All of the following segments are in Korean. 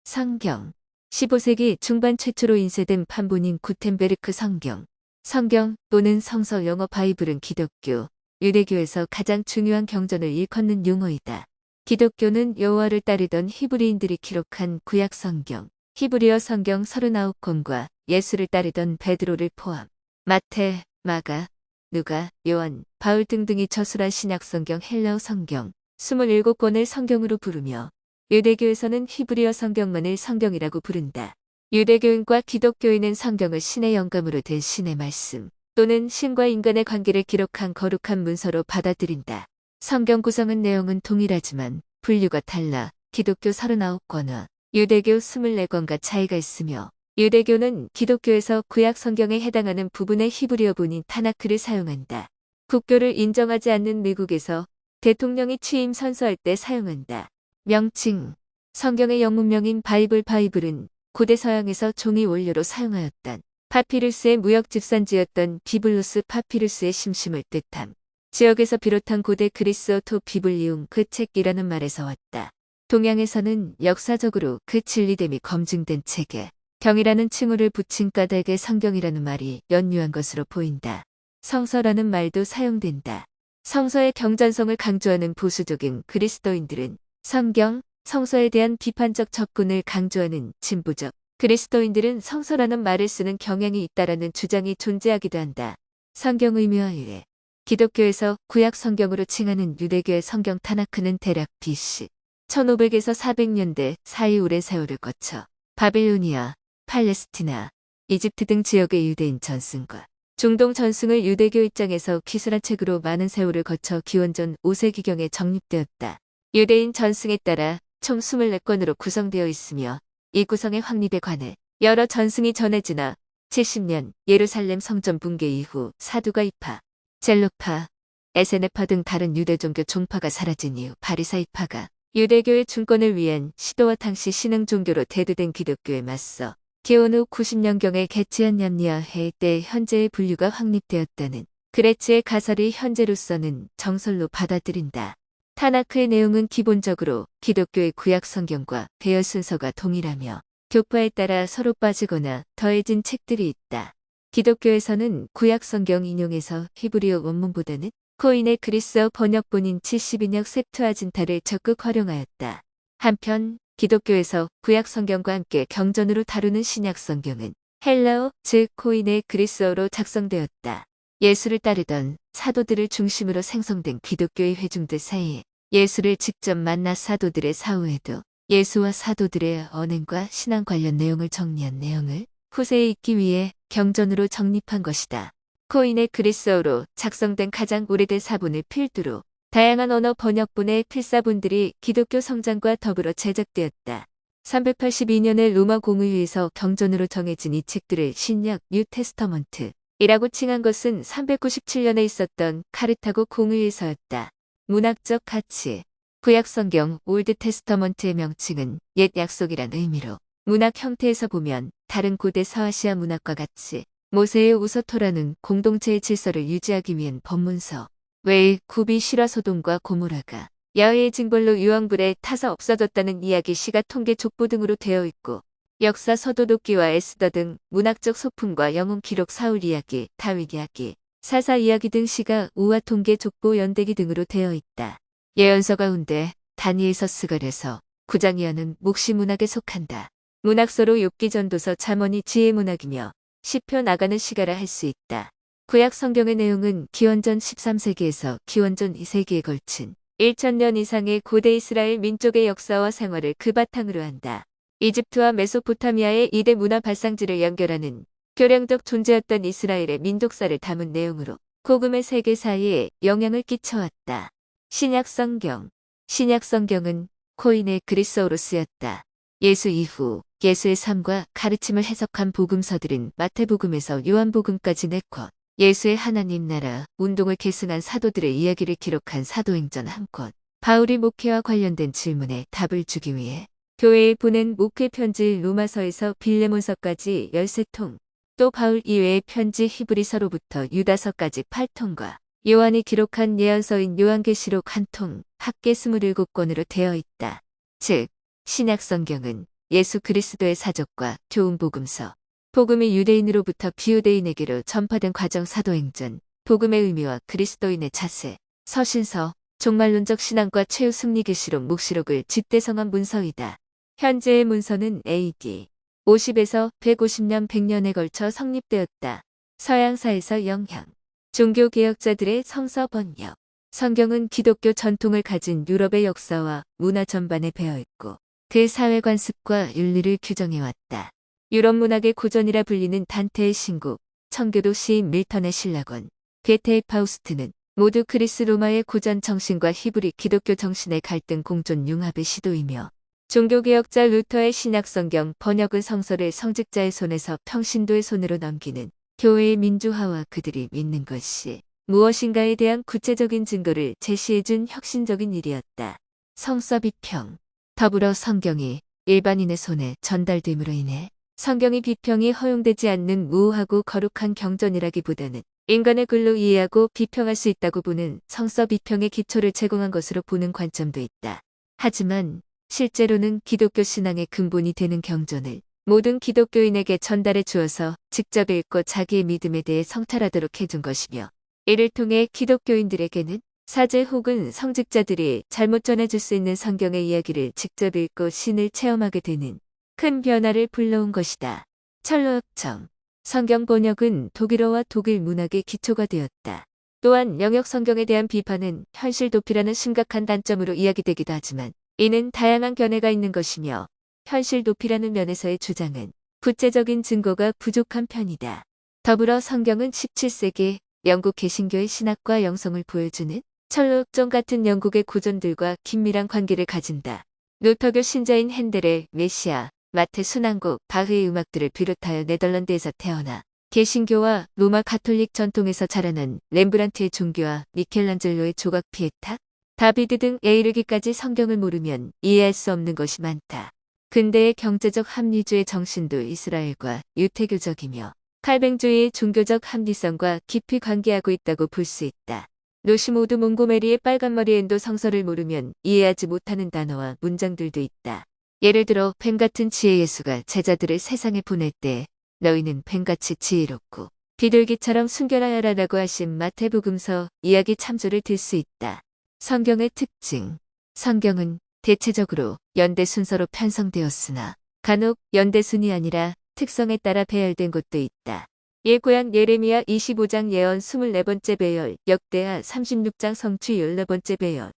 성경. 15세기 중반 최초로 인쇄된 판본인 구텐베르크 성경. 성경 또는 성서 영어 바이블은 기독교, 유대교에서 가장 중요한 경전을 일컫는 용어이다. 기독교는 여호와를 따르던 히브리인들이 기록한 구약 성경, 히브리어 성경 39권과 예수를 따르던 베드로를 포함, 마태, 마가, 누가, 요한, 바울 등등이 저술한 신약 성경 헬라어 성경 27권을 성경으로 부르며 유대교에서는 히브리어 성경만을 성경이라고 부른다. 유대교인과 기독교인은 성경을 신의 영감으로 된 신의 말씀 또는 신과 인간의 관계를 기록한 거룩한 문서로 받아들인다. 성경 구성은 내용은 동일하지만 분류가 달라 기독교 39권과 유대교 24권과 차이가 있으며 유대교는 기독교에서 구약 성경에 해당하는 부분의 히브리어본인 타나크를 사용한다. 국교를 인정하지 않는 미국에서 대통령이 취임 선서할 때 사용한다. 명칭. 성경의 영문명인 바이블은 고대 서양에서 종이 원료로 사용하였던 파피루스의 무역 집산지였던 비블루스 파피루스의 심심을 뜻함. 지역에서 비롯한 고대 그리스어 토 비블리움 그 책이라는 말에서 왔다. 동양에서는 역사적으로 그 진리됨이 검증된 책에 경이라는 칭호를 붙인 까닭에 성경이라는 말이 연유한 것으로 보인다. 성서라는 말도 사용된다. 성서의 경전성을 강조하는 보수적인 그리스도인들은 성경, 성서에 대한 비판적 접근을 강조하는 진보적 그리스도인들은 성서라는 말을 쓰는 경향이 있다라는 주장이 존재하기도 한다. 성경 의미와 유래. 기독교에서 구약 성경으로 칭하는 유대교의 성경 타나크는 대략 BC 1500에서 400년대 사이 오랜 세월을 거쳐 바빌로니아, 팔레스티나, 이집트 등 지역의 유대인 전승과 중동 전승을 유대교 입장에서 기술한 책으로 많은 세월을 거쳐 기원전 5세기경에 정립되었다. 유대인 전승에 따라 총 24권으로 구성되어 있으며 이 구성의 확립에 관해 여러 전승이 전해지나 70년 예루살렘 성전 붕괴 이후 사두가 이파, 젤로파, 에세네파 등 다른 유대 종교 종파가 사라진 이후 바리사이파가 유대교의 중권을 위한 시도와 당시 신흥 종교로 대두된 기독교에 맞서 기원 후 90년경에 개최한 냠니아 회의 때 현재의 분류가 확립되었다는 그레츠의 가설이 현재로서는 정설로 받아들인다. 타나크의 내용은 기본적으로 기독교의 구약 성경과 배열 순서가 동일하며 교파에 따라 서로 빠지거나 더해진 책들이 있다. 기독교에서는 구약 성경 인용에서 히브리어 원문보다는 코인의 그리스어 번역본인 72역 셉투아진타를 적극 활용하였다. 한편 기독교에서 구약 성경과 함께 경전으로 다루는 신약 성경은 헬라어 즉 코인의 그리스어로 작성되었다. 예수를 따르던 사도들을 중심으로 생성된 기독교의 회중들 사이에 예수를 직접 만나 사도들의 사후에도 예수와 사도들의 언행과 신앙 관련 내용을 정리한 내용을 후세에 읽기 위해 경전으로 정립한 것이다. 코인의 그리스어로 작성된 가장 오래된 사본을 필두로 다양한 언어 번역본의 필사본들이 기독교 성장과 더불어 제작되었다. 382년에 로마 공의회에서 경전으로 정해진 이 책들을 신약 뉴테스터먼트 이라고 칭한 것은 397년에 있었던 카르타고 공의회에서였다. 문학적 가치. 구약 성경 올드 테스터먼트의 명칭은 옛 약속이란 의미로 문학 형태에서 보면 다른 고대 서아시아 문학과 같이 모세의 우서토라는 공동체의 질서를 유지하기 위한 법문서 외의 구비 실화 소돔과 고모라가 야훼의 징벌로 유황불에 타서 없어졌다는 이야기 시가 통계 족보 등으로 되어 있고 역사 서도독기와 에스더 등 문학적 소품과 영웅 기록 사울 이야기, 다윗 이야기, 사사 이야기 등 시가 우화 통계 족보 연대기 등으로 되어 있다. 예언서 가운데 다니엘서 스갈에서 9장 이하는 묵시 문학에 속한다. 문학서로 욥기 전도서 잠언이 지혜 문학이며 시표 나가는 시가라 할 수 있다. 구약 성경의 내용은 기원전 13세기에서 기원전 2세기에 걸친 1000년 이상의 고대 이스라엘 민족의 역사와 생활을 그 바탕으로 한다. 이집트와 메소포타미아의 이대 문화 발상지를 연결하는 교량적 존재였던 이스라엘의 민족사를 담은 내용으로 복음의 세계 사이에 영향을 끼쳐왔다. 신약 성경. 신약 성경은 코인의 그리스어로 쓰였다. 예수 이후 예수의 삶과 가르침을 해석한 복음서들은 마태복음에서 요한복음까지 4권, 예수의 하나님 나라 운동을 계승한 사도들의 이야기를 기록한 사도행전 1권, 바울이 목회와 관련된 질문에 답을 주기 위해 교회에 보낸 목회 편지 로마서에서 빌레몬서까지 13통, 또 바울 이외의 편지 히브리서로부터 유다서까지 8통과 요한이 기록한 예언서인 요한계시록 1통, 합계 27권으로 되어 있다. 즉, 신약 성경은 예수 그리스도의 사적과 교훈 복음서, 복음이 유대인으로부터 비유대인에게로 전파된 과정 사도행전, 복음의 의미와 그리스도인의 자세, 서신서, 종말론적 신앙과 최후 승리계시록 묵시록을 집대성한 문서이다. 현재의 문서는 AD 50에서 150년 100년에 걸쳐 성립되었다. 서양사에서 영향, 종교개혁자들의 성서 번역, 성경은 기독교 전통을 가진 유럽의 역사와 문화 전반에 배어있고 그 사회관습과 윤리를 규정해왔다. 유럽 문학의 고전이라 불리는 단테의 신곡, 청교도 시인 밀턴의 신라권, 괴테의 파우스트는 모두 그리스 로마의 고전 정신과 히브리 기독교 정신의 갈등 공존 융합의 시도이며 종교개혁자 루터의 신약성경 번역은 성서를 성직자의 손에서 평신도의 손으로 넘기는 교회의 민주화와 그들이 믿는 것이 무엇인가에 대한 구체적인 증거를 제시해준 혁신적인 일이었다. 성서 비평. 더불어 성경이 일반인의 손에 전달됨으로 인해 성경의 비평이 허용되지 않는 무오하고 거룩한 경전이라기보다는 인간의 글로 이해하고 비평할 수 있다고 보는 성서 비평의 기초를 제공한 것으로 보는 관점도 있다. 하지만 실제로는 기독교 신앙의 근본이 되는 경전을 모든 기독교인에게 전달해 주어서 직접 읽고 자기의 믿음에 대해 성찰하도록 해준 것이며 이를 통해 기독교인들에게는 사제 혹은 성직자들이 잘못 전해줄 수 있는 성경의 이야기를 직접 읽고 신을 체험하게 되는 큰 변화를 불러온 것이다. 철로역정. 성경 번역은 독일어와 독일 문학의 기초가 되었다. 또한 영역 성경에 대한 비판은 현실 도피라는 심각한 단점으로 이야기되기도 하지만 이는 다양한 견해가 있는 것이며 현실 도피라는 면에서의 주장은 구체적인 증거가 부족한 편이다. 더불어 성경은 17세기 영국 개신교의 신학과 영성을 보여주는 철로역정 같은 영국의 고전들과 긴밀한 관계를 가진다. 루터교 신자인 핸델의 메시아, 마테 순환곡, 바흐의 음악들을 비롯하여 네덜란드에서 태어나 개신교와 로마 가톨릭 전통에서 자라난 렘브란트의 종교와 미켈란젤로의 조각 피에타, 다비드 등에 이르기까지 성경을 모르면 이해할 수 없는 것이 많다. 근대의 경제적 합리주의 정신도 이스라엘과 유태교적이며 칼뱅주의의 종교적 합리성과 깊이 관계하고 있다고 볼 수 있다. 노시모드 몽고메리의 빨간머리엔도 성서를 모르면 이해하지 못하는 단어와 문장들도 있다. 예를 들어 뱀 같은 지혜 예수가 제자들을 세상에 보낼 때 너희는 뱀같이 지혜롭고 비둘기처럼 순결하여라라고 하신 마태복음서 이야기 참조를 들 수 있다. 성경의 특징. 성경은 대체적으로 연대 순서로 편성되었으나 간혹 연대 순이 아니라 특성에 따라 배열된 곳도 있다. 예고한 예레미야 25장 예언 24번째 배열, 역대하 36장 성취 14번째 배열,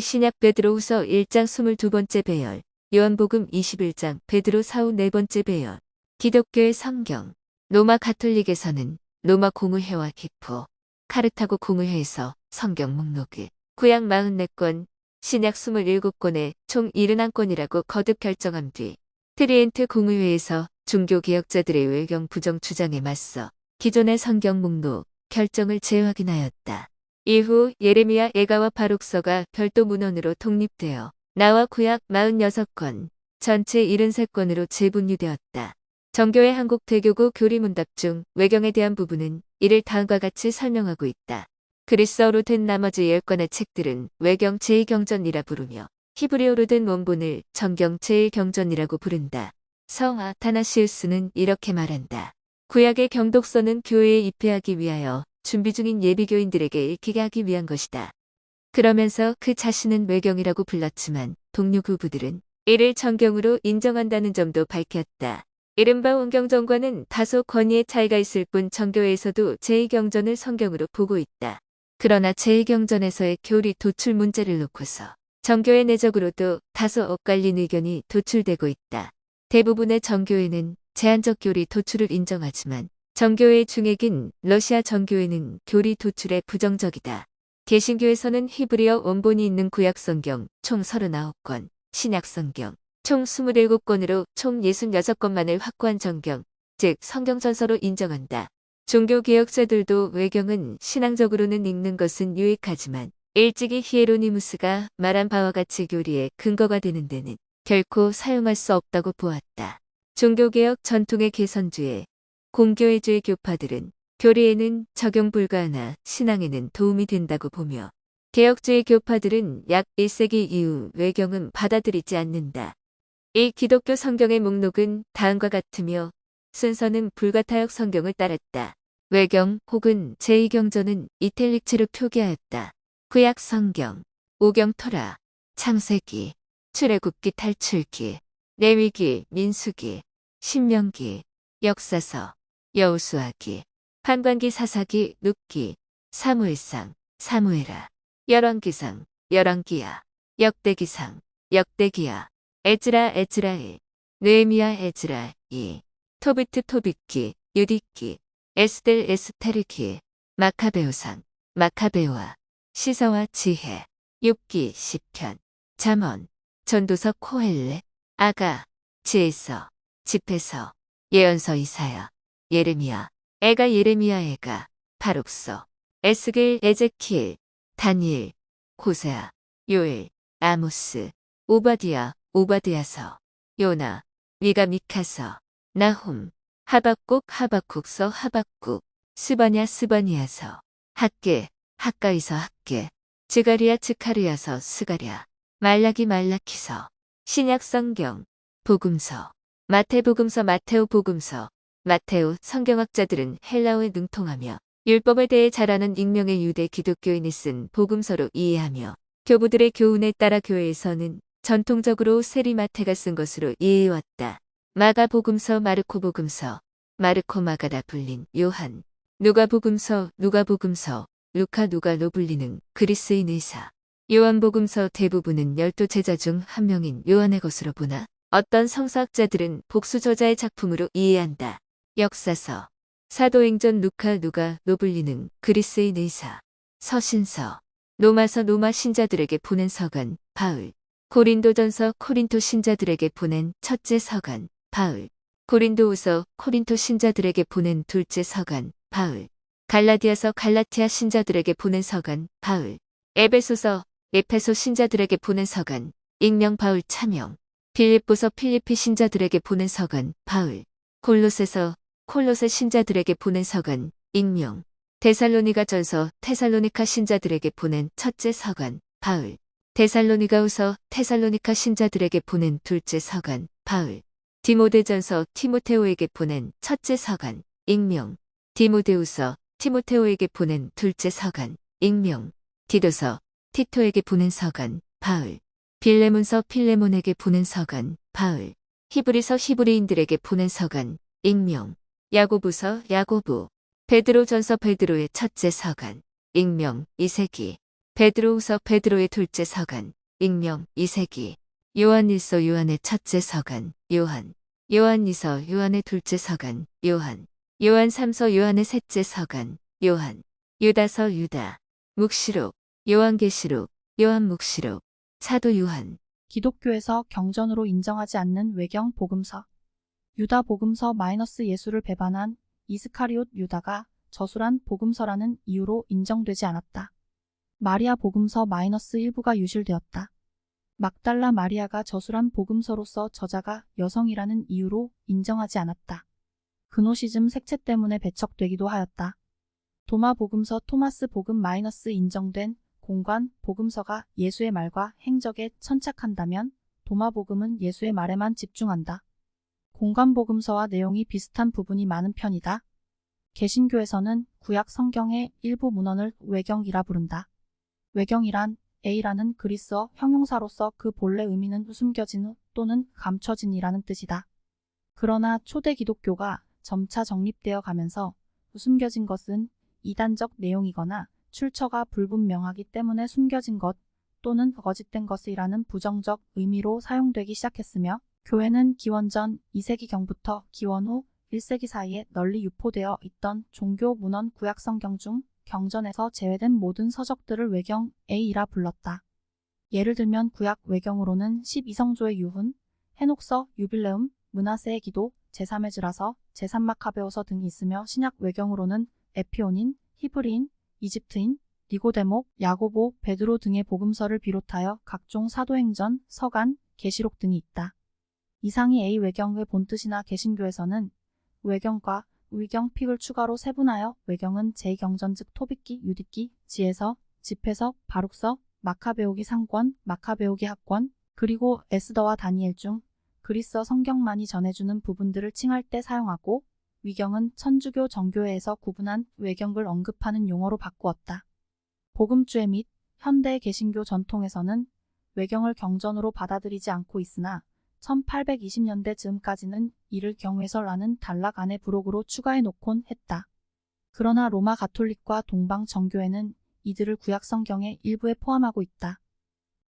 신약 베드로후서 1장 22번째 배열, 요한복음 21장 베드로 사후 4번째 배열. 기독교의 성경. 로마 가톨릭에서는 로마 공의회와 기포, 카르타고 공의회에서 성경 목록을 구약 44권, 신약 27권에 총 71권이라고 거듭 결정한 뒤 트리엔트 공의회에서 종교개혁자들의 외경 부정 주장에 맞서 기존의 성경 목록 결정을 재확인하였다. 이후 예레미야 예가와 바룩서가 별도 문헌으로 독립되어 나와 구약 46권, 전체 73권으로 재분류되었다. 정교회 한국대교구 교리문답 중 외경에 대한 부분은 이를 다음과 같이 설명하고 있다. 그리스어로 된 나머지 10권의 책들은 외경 제2경전이라 부르며 히브리어로 된 원본을 정경 제1경전이라고 부른다. 성 아타나시우스는 이렇게 말한다. 구약의 경독서는 교회에 입회하기 위하여 준비 중인 예비교인들에게 읽히게 하기 위한 것이다. 그러면서 그 자신은 외경이라고 불렀지만 동료 구부들은 이를 정경으로 인정한다는 점도 밝혔다. 이른바 원경전과는 다소 권위의 차이가 있을 뿐 정교회에서도 제2경전을 성경으로 보고 있다. 그러나 제2경전에서의 교리 도출 문제를 놓고서 정교회 내적으로도 다소 엇갈린 의견이 도출되고 있다. 대부분의 정교회는 제한적 교리 도출을 인정하지만 정교회 중액인 러시아 정교회는 교리 도출에 부정적이다. 개신교에서는 히브리어 원본이 있는 구약성경 총 39권, 신약성경 총 27권으로 총 66권만을 확보한 정경, 즉 성경전서로 인정한다. 종교개혁자들도 외경은 신앙적으로는 읽는 것은 유익하지만 일찍이 히에로니무스가 말한 바와 같이 교리의 근거가 되는 데는 결코 사용할 수 없다고 보았다. 종교개혁 전통의 개선주의, 공교회주의 교파들은 교리에는 적용 불가하나 신앙에는 도움이 된다고 보며 개혁주의 교파들은 약 1세기 이후 외경은 받아들이지 않는다. 이 기독교 성경의 목록은 다음과 같으며 순서는 불가타역 성경을 따랐다. 외경 혹은 제2경전은 이탈릭체로 표기하였다. 구약 성경, 오경 토라, 창세기, 출애굽기 탈출기, 레위기, 민수기, 신명기, 역사서, 여호수아기, 판관기 사사기, 룻기, 사무엘상, 사무엘하, 열왕기상, 열왕기야, 역대기상, 역대기야, 에즈라, 에즈라엘, 느헤미야, 에즈라, 이, 토비트, 토빗기, 유디기, 에스델, 에스테르기, 마카베오상, 마카베오와, 시서와 지혜, 욥기, 시편, 잠언, 전도서, 코헬렛, 아가, 지혜서, 집회서, 예언서, 이사야, 예레미야, 애가, 예레미야, 애가, 바룩서, 에스겔, 에제키엘, 다니엘, 호세아, 요엘, 아모스, 오바디야, 오바드야서, 요나, 미가, 미카서, 나훔, 하박국, 하박국서, 하박국, 스바냐, 스바니야서, 학계, 학가이서, 학계, 즈가리야, 즈카리야서, 스가랴, 말라기, 말라키서, 신약성경, 복음서, 마태복음서, 마테오 복음서, 마테오. 성경학자들은 헬라어에 능통하며 율법에 대해 잘 아는 익명의 유대 기독교인이 쓴 복음서로 이해하며 교부들의 교훈에 따라 교회에서는 전통적으로 세리마테가 쓴 것으로 이해해왔다. 마가복음서, 마르코복음서, 마르코, 마가다 불린 요한, 누가복음서, 누가복음서, 루카, 누가로 불리는 그리스인 의사, 요한복음서. 대부분은 12제자 중 한 명인 요한의 것으로 보나 어떤 성서학자들은 복수 저자의 작품으로 이해한다. 역사서, 사도행전, 루카, 누가로 불리는 그리스인 의사, 서신서, 로마서, 로마 신자들에게 보낸 서간, 바울, 고린도전서, 코린토 신자들에게 보낸 첫째 서간, 바울, 고린도후서, 코린토 신자들에게 보낸 둘째 서간, 바울, 갈라디아서, 갈라티아 신자들에게 보낸 서간, 바울, 에베소서, 에페소 신자들에게 보낸 서간, 익명 바울 차명, 빌립보서, 필리피 신자들에게 보낸 서간, 바울, 골로새서, 콜로새 신자들에게 보낸 서간, 익명, 데살로니가 전서, 테살로니카 신자들에게 보낸 첫째 서간, 바울, 데살로니가후서, 테살로니카 신자들에게 보낸 둘째 서간, 바울, 디모데전서, 티모테오에게 보낸 첫째 서간, 익명, 디모데후서, 티모테오에게 보낸 둘째 서간, 익명, 디도서, 티토에게 보낸 서간, 바울, 빌레몬서, 필레몬에게 보낸 서간, 바울, 히브리서, 히브리인들에게 보낸 서간, 익명, 야고보서, 야고보, 베드로전서, 베드로의 첫째 서간, 익명, 이세기, 베드로후서, 베드로의 둘째 서간, 익명, 이세기, 요한일서, 요한의 첫째 서간, 요한, 요한이서, 요한의 둘째 서간, 요한, 요한삼서, 요한의 셋째 서간, 요한, 유다서, 유다, 묵시록, 요한계시록, 요한묵시록, 사도 요한. 기독교에서 경전으로 인정하지 않는 외경 복음서. 유다 복음서 예수를 배반한 이스카리옷 유다가 저술한 복음서라는 이유로 인정되지 않았다. 마리아 복음서 일부가 유실되었다. 막달라 마리아가 저술한 복음서로서 저자가 여성이라는 이유로 인정하지 않았다. 그노시즘 색채 때문에 배척되기도 하였다. 도마 복음서 토마스 복음 인정된 공관 복음서가 예수의 말과 행적에 천착한다면 도마 복음은 예수의 말에만 집중한다. 공관 복음서와 내용이 비슷한 부분이 많은 편이다. 개신교에서는 구약 성경의 일부 문헌을 외경이라 부른다. 외경이란 A라는 그리스어 형용사로서 그 본래 의미는 숨겨진 또는 감춰진이라는 뜻이다. 그러나 초대 기독교가 점차 정립되어 가면서 숨겨진 것은 이단적 내용이거나 출처가 불분명하기 때문에 숨겨진 것 또는 거짓된 것이라는 부정적 의미로 사용되기 시작했으며 교회는 기원전 2세기경부터 기원 후 1세기 사이에 널리 유포되어 있던 종교 문헌 구약 성경 중 경전에서 제외된 모든 서적들을 외경 A이라 불렀다. 예를 들면 구약 외경으로는 12성조의 유훈, 헤녹서, 유빌레움, 므낫세의 기도, 제3의 즈라서, 제3마카베오서 등이 있으며 신약 외경으로는 에피오닌, 히브리인, 이집트인, 니고데목, 야고보, 베드로 등의 복음서를 비롯하여 각종 사도행전, 서간, 계시록 등이 있다. 이상이 A 외경의 본뜻이나 개신교에서는 외경과 의경 픽을 추가로 세분하여 외경은 제2경전 즉 토빗기, 유디기, 지혜서, 집회서, 바룩서, 마카베오기 상권, 마카베오기 학권, 그리고 에스더와 다니엘 중 그리스어 성경만이 전해주는 부분들을 칭할 때 사용하고 위경은 천주교 정교회에서 구분한 외경을 언급하는 용어로 바꾸었다. 복음주의 및 현대 개신교 전통에서는 외경을 경전으로 받아들이지 않고 있으나 1820년대 즈음까지는 이를 경외설라는 단락 안에 부록으로 추가해 놓곤 했다. 그러나 로마 가톨릭과 동방 정교회는 이들을 구약 성경의 일부에 포함하고 있다.